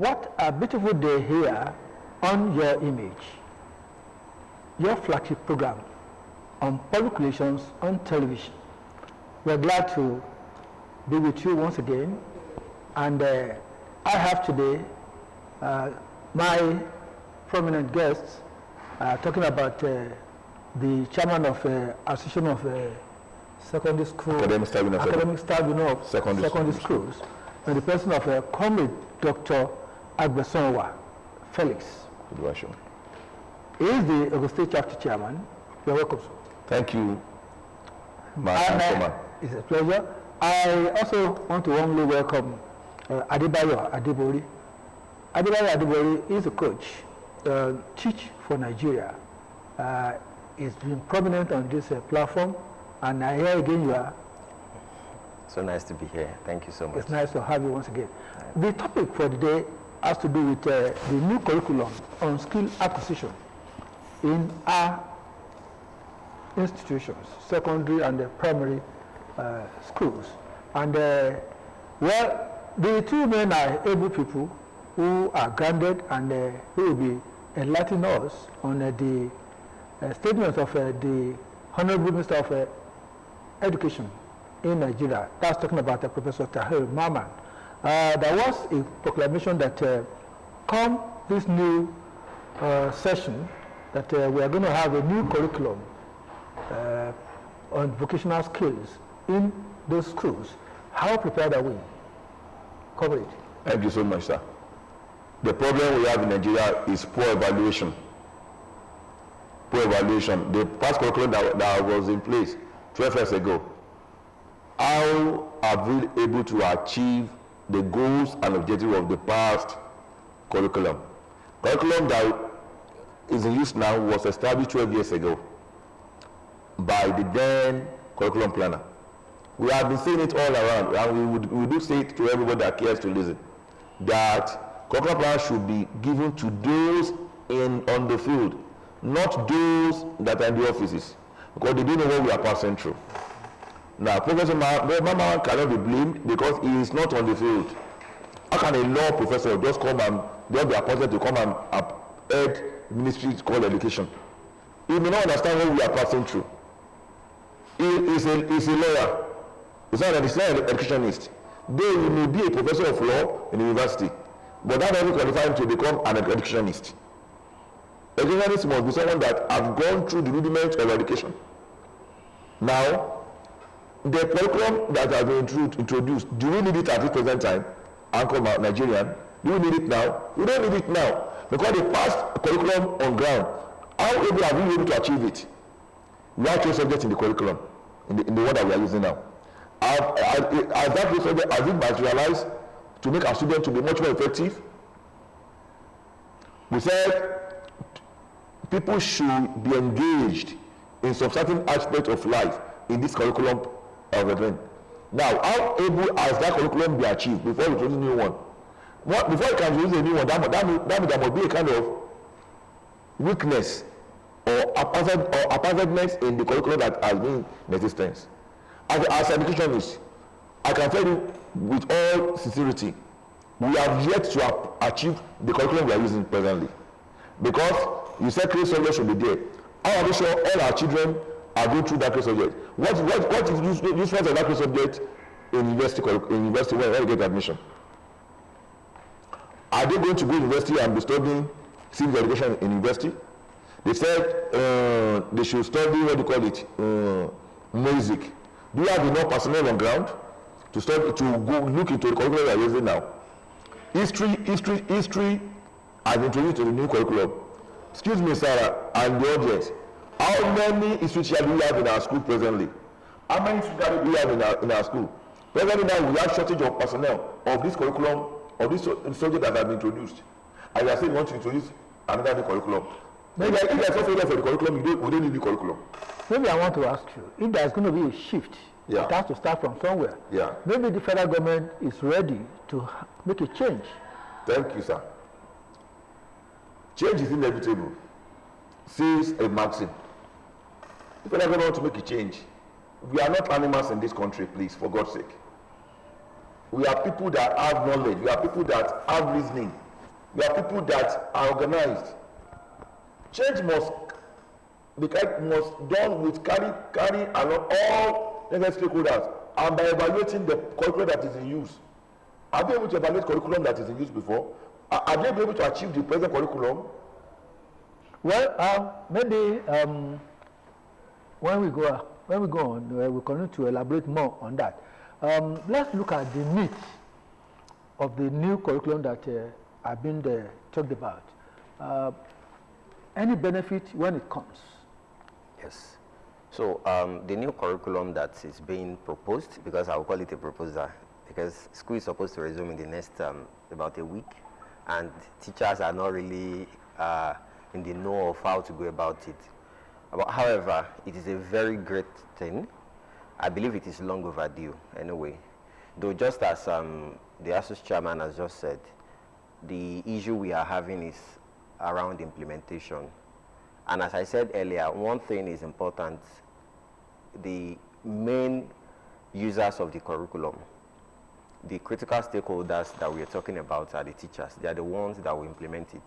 what a beautiful day here on Your Image, your flagship program on public relations on television. We're glad to be with you once again, and I have today my prominent guests talking about the chairman of Association of Secondary School Academic Staff of Secondary Schools, and the person of Comrade Dr. Agbesanwa, Felix. Oluwaseun. He is the Ogun State Chapter Chairman. You're welcome, sir. Thank you, Chairman. It's a pleasure. I also want to warmly welcome Adebayo Adebori. Adebayo Adebori is a coach, Teach for Nigeria. He's been prominent on this platform, and I hear again you are. So nice to be here. Thank you so much. It's nice to have you once again. The topic for the day has to do with the new curriculum on skill acquisition in our institutions, secondary and primary schools. And well, the two men are able people who are grounded and who will be enlightening us on the statements of the Honorable Minister of Education in Nigeria. That's talking about Professor Tahir Mamman. There was a proclamation that come this new session that we are going to have a new curriculum on vocational skills in those schools. How prepared are we? Cover it. Thank you so much, sir. The problem we have in Nigeria is poor evaluation. Poor evaluation. The past curriculum that was in place 12 years ago, how are we able to achieve the goals and objectives of the past curriculum? Curriculum that is in use now was established 12 years ago by the then curriculum planner. We have been saying it all around, and we do say it to everybody that cares to listen, that curriculum plan should be given to those on the field, not those that are in the offices, because they don't know what we are passing through. Now, Professor Mamman cannot be blamed because he is not on the field. How can a law professor just come and just be appointed to come and head ministry called education? He may not understand what we are passing through. He is a lawyer. He's not an educationist. They may be a professor of law in the university, but that doesn't qualify him to become an educationist. Educationist must be someone that has gone through the rudiments of education. Now, the curriculum that has been introduced, do we need it at this present time? Anchor Nigerian, do we need it now? We don't need it now, because the past curriculum on ground, how able are we able to achieve it? We have two subjects in the curriculum, in the one that we are using now. Has that subject, has it materialized to make our students to be much more effective? We said people should be engaged in some certain aspect of life in this curriculum of event. Now, how able has that curriculum be achieved before we introduce a new one? Before you can introduce a new one, that means there must be a kind of weakness or haphazardness in the curriculum that has been in existence. As educationists, I can tell you with all sincerity, we have yet to achieve the curriculum we are using presently. Because you said create subject should be there. How are we sure all our children are going through that create subject? What is useful of that create subject in university when they get admission? Are they going to go to university and be studying civic education in university? They said they should study, what do you call it, music. Do you have enough personnel on ground to study, to go look into the curriculum we are using now? History has been introduced to the new curriculum. Excuse me, Sarah, and the audience. How many history teachers do we have in our school presently? How many history teachers do we have in our school? Presently now, we have shortage of personnel of this curriculum, of this subject that has been introduced. And we are saying we want to introduce another new curriculum. Maybe if there's no failure for the curriculum, we don't need the curriculum. Maybe I want to ask you, if there's going to be a shift, yeah, it has to start from somewhere. Yeah. Maybe the federal government is ready to make a change. Thank you, sir. Change is inevitable, says a maxim. If we're not going to make a change, we are not animals in this country, please, for God's sake. We are people that have knowledge. We are people that have reasoning. We are people that are organized. Change must be done with carry along all necessary stakeholders and by evaluating the curriculum that is in use. Are they able to evaluate curriculum that is in use before? Are they able to achieve the present curriculum? Well, maybe when we go on, we continue to elaborate more on that. Let's look at the needs of the new curriculum that have been talked about. Any benefit when it comes? Yes. So the new curriculum that is being proposed, because I will call it a proposal, because school is supposed to resume in the next about a week, and teachers are not really in the know of how to go about it. However, it is a very great thing. I believe it is long overdue anyway. Though just as the ASUSS chairman has just said, the issue we are having is around implementation. And as I said earlier, one thing is important. The main users of the curriculum, the critical stakeholders that we are talking about are the teachers. They are the ones that will implement it.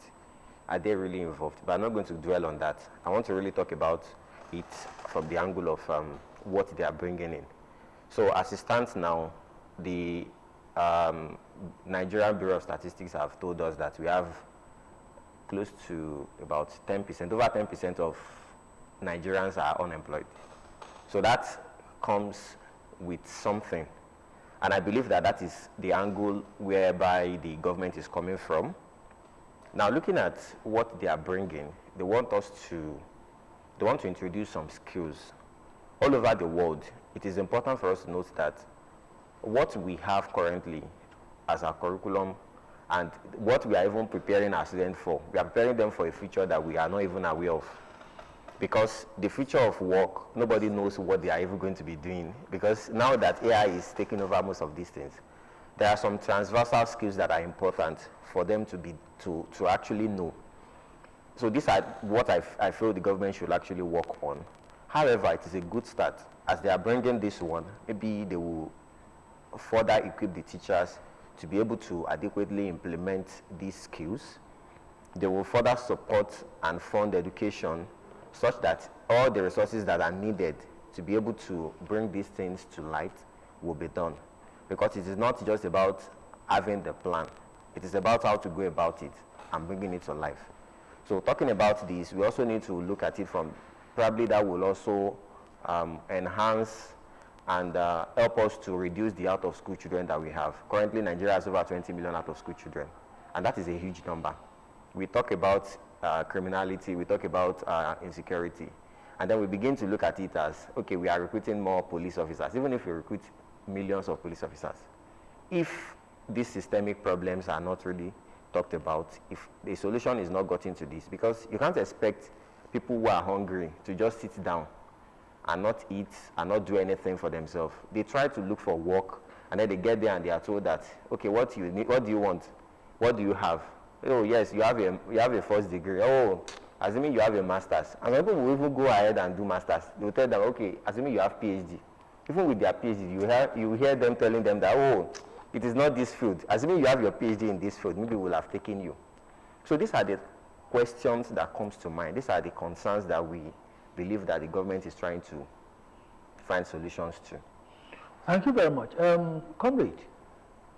Are they really involved? But I'm not going to dwell on that. I want to really talk about it from the angle of what they are bringing in. So as it stands now, the Nigerian Bureau of Statistics have told us that we have close to about 10%, over 10% of Nigerians are unemployed. So that comes with something. And I believe that that is the angle whereby the government is coming from. Now, looking at what they are bringing, they want to introduce some skills. All over the world, it is important for us to note that what we have currently as our curriculum and what we are even preparing our students for, we are preparing them for a future that we are not even aware of. Because the future of work, nobody knows what they are even going to be doing. Because now that AI is taking over most of these things, there are some transversal skills that are important for them to actually know. So these are what I feel the government should actually work on. However, it is a good start. As they are bringing this one, maybe they will further equip the teachers to be able to adequately implement these skills. They will further support and fund education such that all the resources that are needed to be able to bring these things to light will be done. Because it is not just about having the plan. It is about how to go about it and bringing it to life. So talking about this, we also need to look at it from probably that will also enhance and help us to reduce the out-of-school children that we have. Currently, Nigeria has over 20 million out-of-school children, and that is a huge number. We talk about criminality, we talk about insecurity, and then we begin to look at it as, okay, we are recruiting more police officers, even if we recruit millions of police officers. If these systemic problems are not really talked about, if the solution is not got into this, because you can't expect people who are hungry to just sit down and not eat and not do anything for themselves. They try to look for work, and then they get there and they are told that, okay, what do you need? What do you want? What do you have? Oh yes, you have a first degree. Oh, assuming you have a master's. And people will even go ahead and do masters. They will tell them, okay, assuming you have PhD. Even with their PhD, you hear them telling them that, oh, it is not this field. Assuming you have your PhD in this field, maybe we'll have taken you. So these are the questions that comes to mind. These are the concerns that we believe that the government is trying to find solutions to. Thank you very much. Comrade,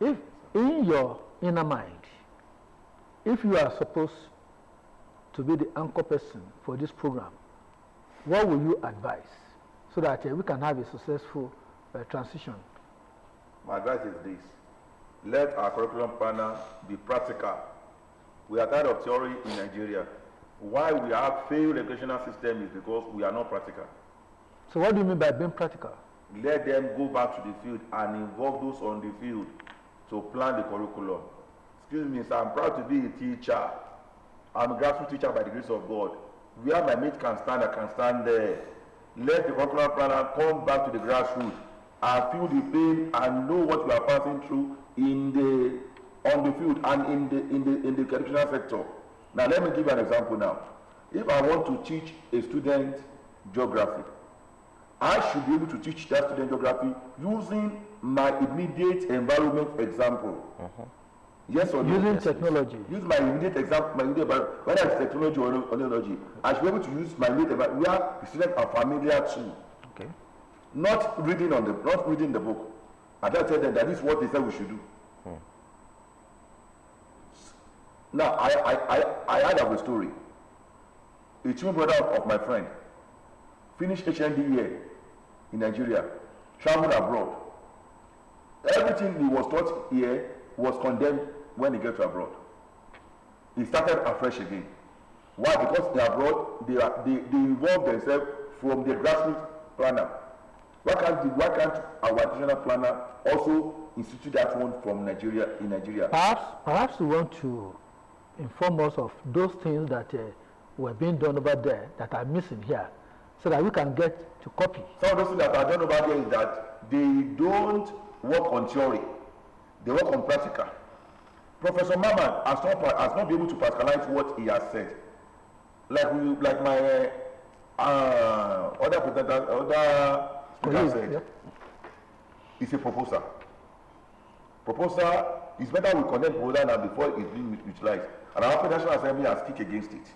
if in your inner mind, if you are supposed to be the anchor person for this program, what will you advise so that we can have a successful transition? My advice is this: let our curriculum planner be practical. We are tired of theory in Nigeria. Why we have failed educational system is because we are not practical. So what do you mean by being practical? Let them go back to the field and involve those on the field to plan the curriculum. Excuse me, sir, I'm proud to be a teacher. I'm a grassroots teacher by the grace of God. Where my mate can stand, I can stand there. Let the curriculum planner come back to the grassroots and feel the pain and know what we are passing through on the field and in the educational sector. Now let me give you an example now. If I want to teach a student geography, I should be able to teach that student geography using my immediate environment example. Yes or no? Using Yes, technology. Use my immediate example, my immediate about whether it's technology or technology. I should be able to use my immediate about where the students are familiar to. Okay. Not reading the book. I don't tell them that this is what they said we should do. Now I heard of a story. A twin brother of my friend finished HND here in Nigeria, traveled abroad. Everything he was taught here was condemned when he got to abroad. He started afresh again. Why? Because in abroad they involve themselves from the grassroots planner. Why can't our traditional planner also institute that one from Nigeria in Nigeria? Perhaps you want to inform us of those things that were being done over there that are missing here, so that we can get to copy. Some of those things that are done over there is that they don't work on theory, they work on practical. Professor Maman has not been able to practicalize what he has said. Like my other speaker said, yeah. It's a proposal. Proposal is better we condemn proposal now before it's being utilized. And our National Assembly has kicked against it.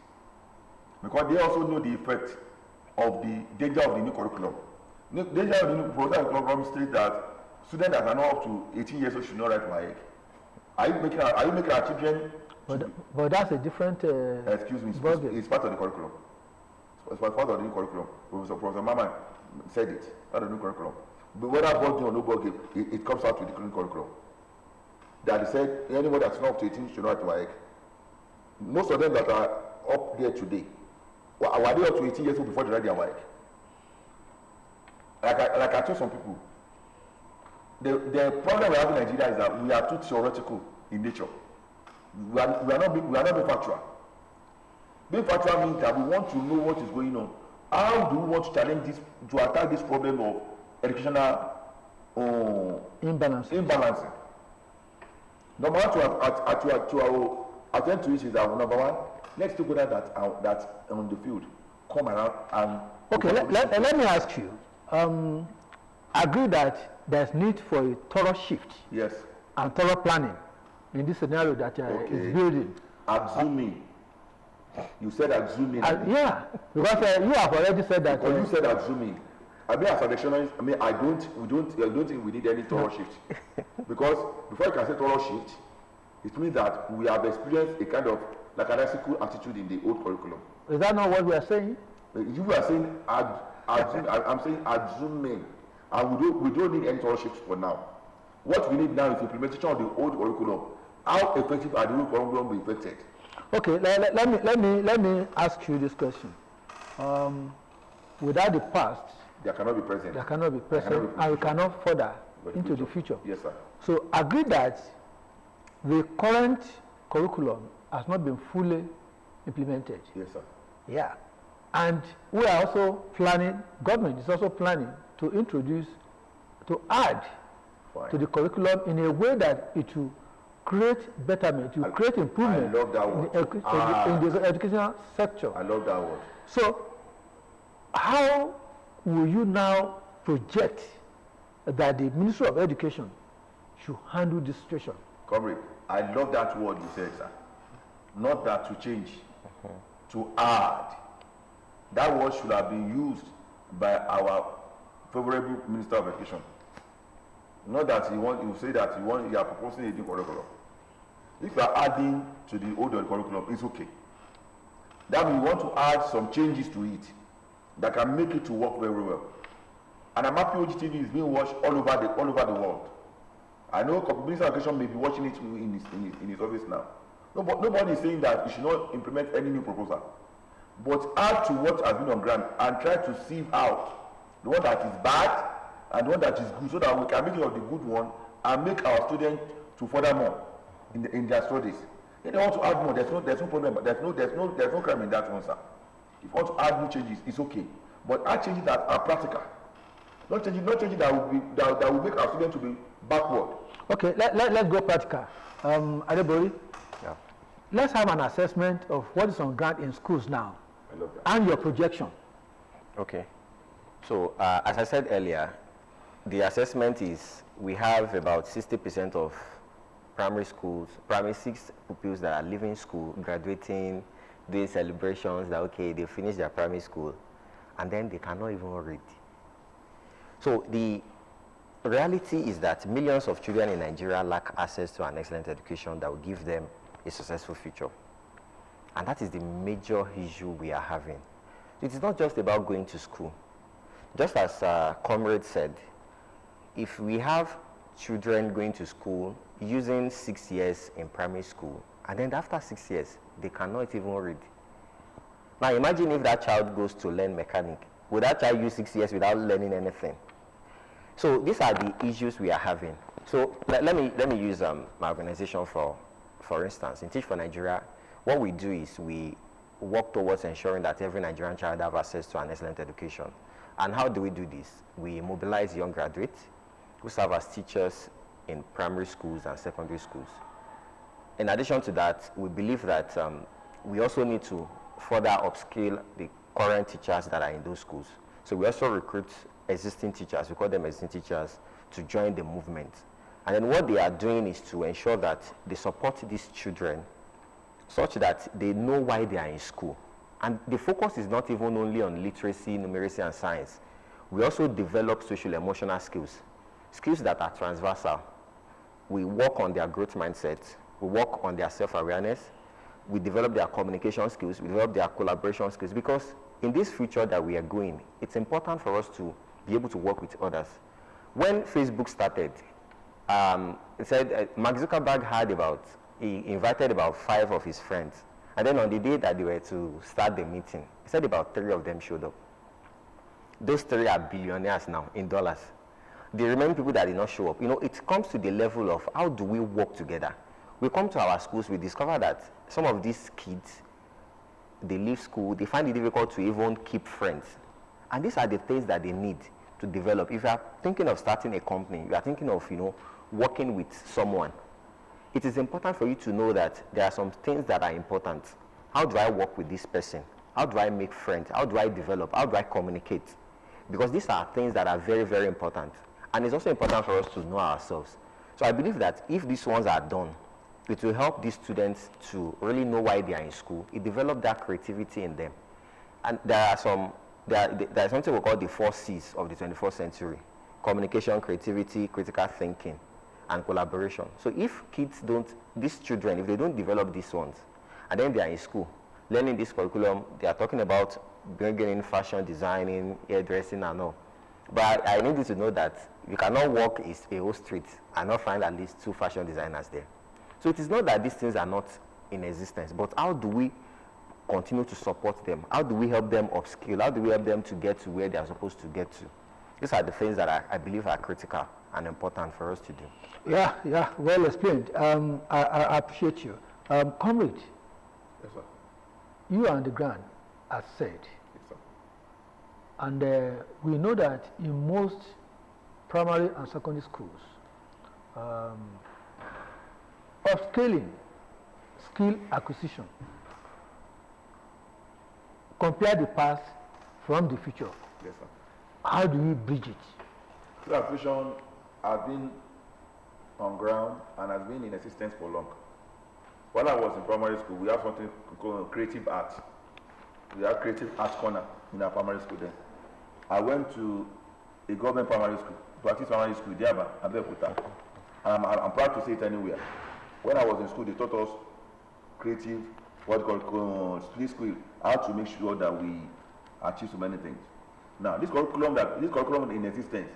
Because they also know the effect of the danger of the new curriculum. The danger of the new curriculum states that students that are not up to 18 years old should not write WAEC. Are you making our children? But that's a different. Excuse me. It's part of the curriculum. It's part of the new curriculum. Professor Mama said it. Part of the new curriculum. But whether bug or no bug, it comes out with the new curriculum. That they said anyone that's not up to 18 should not write WAEC. Most of them that are up there today, were they up to 18 years old before they write their WAEC? Like I told some people, the problem we have in Nigeria is that we are too theoretical in nature. We are not being factual. Being factual means that we want to know what is going on. How do we want to challenge this, to attack this problem of educational imbalancing? Number one, to attend to it is that number one, let's take that on the field come around and. Okay, let me ask you. Agree that there's need for a thorough shift. Yes. And thorough planning in this scenario that is building. Assuming. You said assuming. Yeah, because you have already said that. Because you said assuming. I mean, as a dictionary, I don't think we need any thorough shift. Because before you can say thorough shift, it means that we have experienced a kind of lackadaisical attitude in the old curriculum. Is that not what we are saying? You are saying I'm saying assuming, and we don't need any thorough shift for now. What we need now is implementation of the old curriculum. How effective are the old curriculum be affected? Okay, let me ask you this question. Without the past, there cannot be present. And we cannot further into the future. Yes, sir. So agree that the current curriculum has not been fully implemented. Yes, sir. Yeah. And we are also planning, government is also planning to introduce, to add to the curriculum in a way that it will create betterment, it will create improvement. I love that word. In the educational sector. I love that word. So, how will you now project that the Ministry of Education should handle this situation? Comrade, I love that word you said, sir. Not that to change, to add. That word should have been used by our favorable Minister of Education. Not that you say that you are proposing a new curriculum. If you are adding to the older curriculum, it's okay. That means you want to add some changes to it that can make it to work very well. And Amapi TV is being watched all over the world. I know Minister of Education may be watching it in his office now. Nobody is saying that you should not implement any new proposal. But add to what has been on ground and try to sieve out the one that is bad and the one that is good, so that we can make it of the good one and make our students to further more in their studies. If they want to add more, there's no problem. There's no crime in that one, sir. If you want to add new changes, it's okay. But add changes that are practical. Not changes that will make our students to be backward. Okay, let's go practical. Adebori, yeah. Let's have an assessment of what is on ground in schools now. I love that. And your projection. Okay. So, as I said earlier, the assessment is we have about 60% of primary schools, primary 6 pupils that are leaving school, graduating, doing celebrations that, okay, they finish their primary school, and then they cannot even read. So the reality is that millions of children in Nigeria lack access to an excellent education that will give them a successful future. And that is the major issue we are having. It is not just about going to school. Just as Comrade said, if we have children going to school using 6 years in primary school, and then after 6 years, they cannot even read. Now imagine if that child goes to learn mechanic. Would that child use 6 years without learning anything? So these are the issues we are having. So let me use my organization for instance. In Teach for Nigeria, what we do is we work towards ensuring that every Nigerian child have access to an excellent education. And how do we do this? We mobilize young graduates who serve as teachers in primary schools and secondary schools. In addition to that, we believe that we also need to further upskill the current teachers that are in those schools. So we also recruit existing teachers, we call them existing teachers, to join the movement. And then what they are doing is to ensure that they support these children such that they know why they are in school. And the focus is not even only on literacy, numeracy, and science. We also develop social emotional skills, skills that are transversal. We work on their growth mindset, we work on their self-awareness, we develop their communication skills, we develop their collaboration skills, because in this future that we are going, it's important for us to be able to work with others. When Facebook started, it said Mark Zuckerberg he invited about 5 of his friends. And then on the day that they were to start the meeting, he said about 3 of them showed up. Those 3 are billionaires now in dollars. The remaining people that did not show up, it comes to the level of how do we work together? We come to our schools, we discover that some of these kids, they leave school, they find it difficult to even keep friends. And these are the things that they need to develop. If you are thinking of starting a company, you are thinking of, working with someone, it is important for you to know that there are some things that are important. How do I work with this person? How do I make friends? How do I develop? How do I communicate? Because these are things that are very, very important. And it's also important for us to know ourselves. So I believe that if these ones are done, it will help these students to really know why they are in school. It develops that creativity in them. And there is something we call the 4 C's of the 21st century: communication, creativity, critical thinking, and collaboration. So if these children, if they don't develop these ones, and then they are in school, learning this curriculum, they are talking about bringing in fashion designing, hairdressing and all. But I need you to know that you cannot walk a whole street and not find at least 2 fashion designers there. So it is not that these things are not in existence, but how do we continue to support them? How do we help them upskill? How do we help them to get to where they are supposed to get to? These are the things that I believe are critical and important for us to do. Yeah, well explained. I appreciate you. Comrade, Yes, sir. you are on the ground, as said. Yes, sir. And we know that in most primary and secondary schools, upscaling, skill acquisition, compare the past from the future. Yes, sir. How do we bridge it? Skill acquisition has been on ground and has been in existence for long. When I was in primary school, we have something called creative art. We have creative art corner in our primary school then. I went to a government primary school, practice primary school, Diaba, Abeokuta. And I'm proud to say it anywhere. When I was in school, they taught us creative, what we call split skill, how to make sure that we achieve so many things. Now, this curriculum in existence,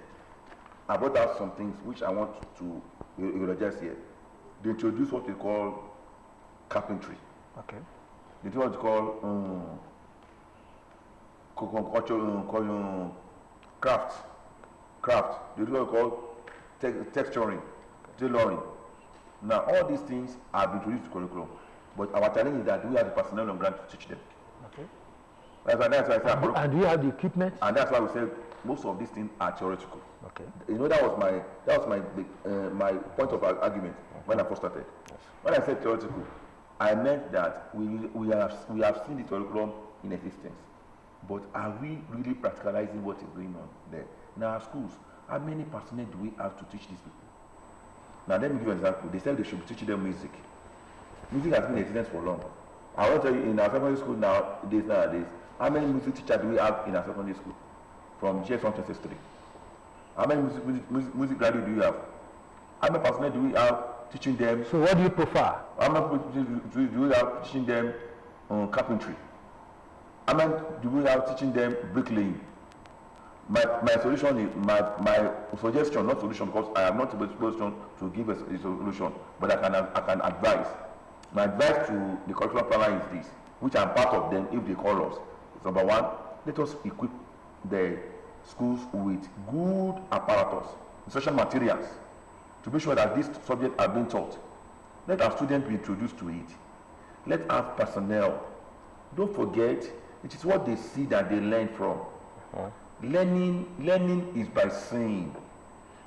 I brought out some things which I want to eulogize here. They introduced what we call carpentry. Okay. They do what we call craft. They do what we call texturing, tailoring. Now, all these things have been introduced to curriculum, but our challenge is that we have the personnel on ground to teach them. Okay. That's why I said. And do you have the equipment? And that's why we say most of these things are theoretical. Okay. That was my point of argument when I first started. Yes. When I said theoretical, I meant that we have seen the curriculum in existence, but are we really practicalizing what is going on there? In our schools, how many personnel do we have to teach these people? Now let me give you an example. They said they should be teaching them music. Music has been in existence for long. I want to tell you, in our secondary school nowadays, how many music teachers do we have in our secondary school? From GS1 to SS3. How many music graduates do you have? How many personnel do we have teaching them? So what do you prefer? How many do we have teaching them carpentry? How many do we have teaching them bricklaying? My solution is my suggestion, not solution, because I am not in a position to give a solution, but I can advise. My advice to the curriculum planner is this, which I'm part of them if they call us. It's number one, let us equip the schools with good apparatus, instructional materials, to be sure that these subjects are being taught. Let our students be introduced to it. Let our personnel. Don't forget, it is what they see that they learn from. Learning is by seeing.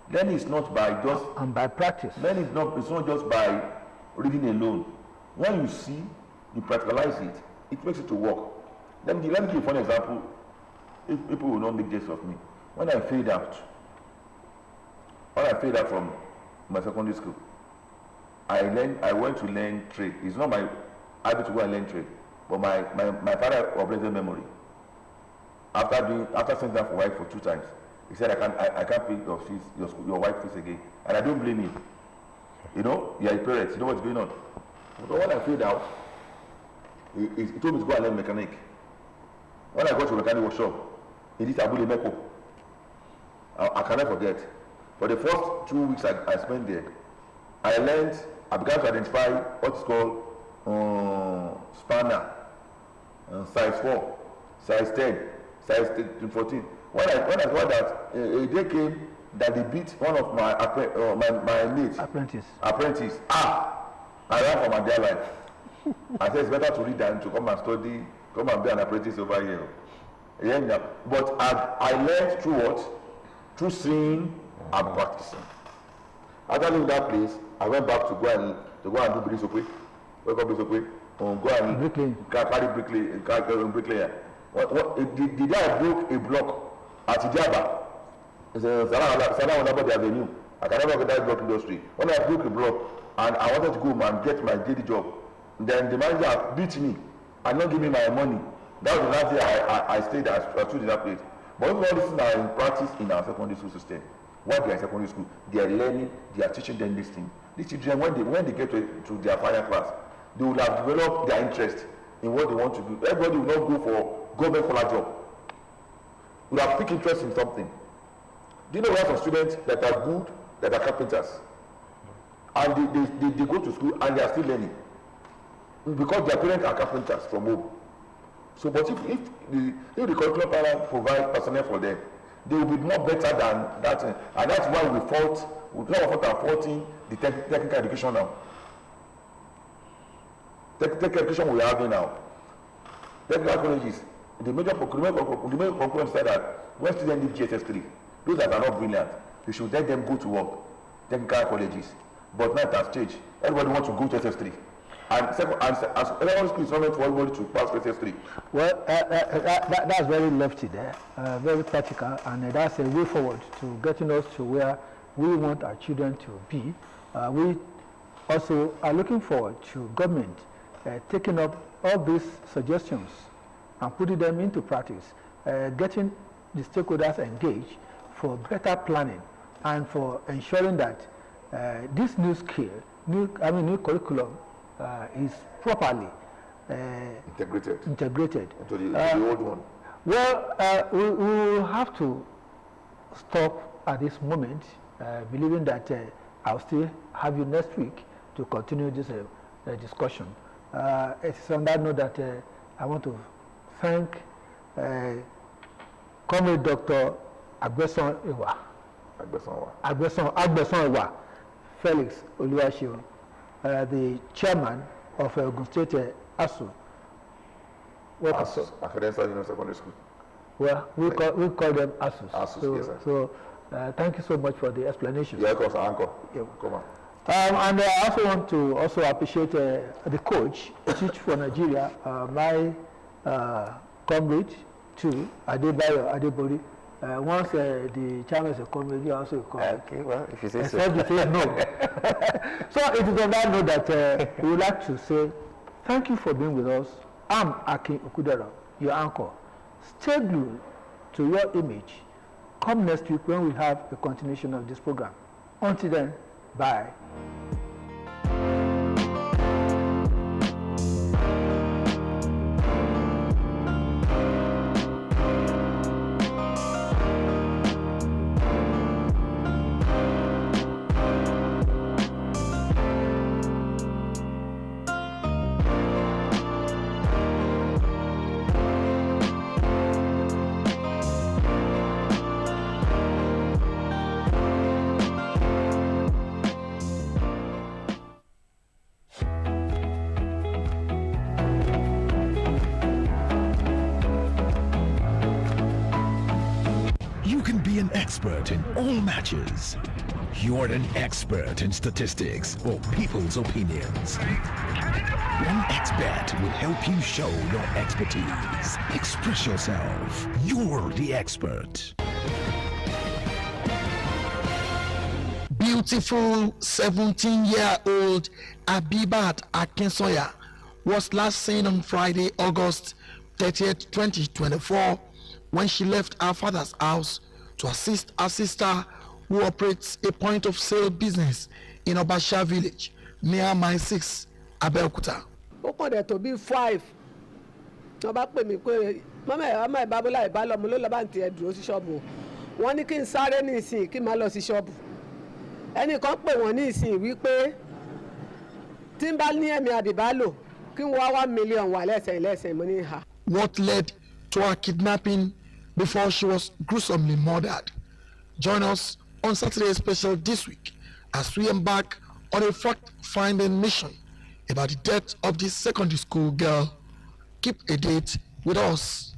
Learning is not by just and by practice. Learning is not. It's not just by reading alone. When you see, you practicalize it. It makes it to work. Let me give you a funny example. If people will not make jest of me, when I failed out from my secondary school, I went to learn trade. It's not my habit to go and learn trade, but my father operated memory. After sending that for wife for 2 times, he said I can't pay your wife fees again, and I don't blame him. You know, you are a parent, you know what's going on. But when I failed out, he told me to go and learn mechanic. When I got to a mechanic workshop, he did Abule Meko. I cannot forget. For the first 2 weeks I spent there, I began to identify what is called spanner, size 4, size 10, size 14. When I saw that, a day came that they beat one of my mates. Apprentice. I ran for my dear life. I said it's better to read than to come and study, come and be an apprentice over here. Yeah, but I learned through what? Through seeing and practicing. After leaving that place, I went back to go and do Brisope. Go and carry bricklayer. The day I broke a block at Ijaba, it's a Salah Avenue. I can never get that block industry. When I broke a block and I wanted to go and get my daily job, then the manager beat me and not give me my money. That was the last day I stayed. I stood in that place. But if all these things are in practice in our secondary school system, while they are in secondary school, they are learning, they are teaching them this thing. These children, when they get to their final class, they will have developed their interest in what they want to do. Everybody will not go for government collar job. Will have picked interest in something. Do you know we have some students that are good, that are carpenters, and they go to school and they are still learning because their parents are carpenters from home. So, but if the curriculum planner provide personnel for them, they will be more better than that, and that's why we are faulting the technical education now. Technical education we are having now. Technical colleges, the major conclusion said that when students leave GSS3, those that are not brilliant, we should let them go to work. Technical colleges, but not at stage. Everybody wants to go to SS3. And second, as everyone school is not meant for everybody to pass SS3. Well, that's very lofty there, very practical, and that's a way forward to getting us to where we want our children to be. We also are looking forward to government taking up all these suggestions and putting them into practice, getting the stakeholders engaged for better planning and for ensuring that this new skill, new curriculum is properly integrated into the old one. Well, we will have to stop at this moment, believing that I'll still have you next week to continue this discussion. It's on that note that I want to thank Comrade Dr. Agbesanwa, Felix Oluwaseun, the chairman of Ogun State ASUSS. ASUSS, Academic Secondary School. Well, we call them ASUSS. ASUSS, so, yes, sir. So thank you so much for the explanation. Yeah, of course, Anchor. Yeah. Come on. And I also want to appreciate the coach, Teach for Nigeria, my comrade too, Adebayo, Adebori. Once the chairman is a comrade, you also a comrade. Okay, well, if you say so. Except you say no. So it is on that note that we would like to say thank you for being with us. I'm Akin Okudero, your anchor. Stay glued to your image. Come next week when we have a continuation of this program. Until then, bye. Expert in all matches. You're an expert in statistics or people's opinions. 1xBet will help you show your expertise. Express yourself. You're the expert. Beautiful 17-year-old Abibat Akinsoya was last seen on Friday, August 30th, 2024, when she left her father's house to assist her sister who operates a point-of-sale business in Obasha village near Mile 6, Abeokuta. Ó kàn dẹ̀ tó bí 5 wọ́n bá pè mí pé mọ́mọ́ ẹ̀ ọmọ ìbábọ́lá ìbálòmù ló lọ́ bá ń tiẹ̀ dúró sí ṣọ́ọ̀bù wọ́n ní kí n sáré ní ìsìn kí n má lọ sí ṣọ́ọ̀bù ẹnìkan pè wọ́n ní ìsìn wípé tí n bá ní ẹ̀mí Adebalo kí n wá 1 million wà lẹ́sẹ̀ mo ní ha. What led to her kidnapping before she was gruesomely murdered? Join us on Saturday special this week as we embark on a fact-finding mission about the death of this secondary school girl. Keep a date with us.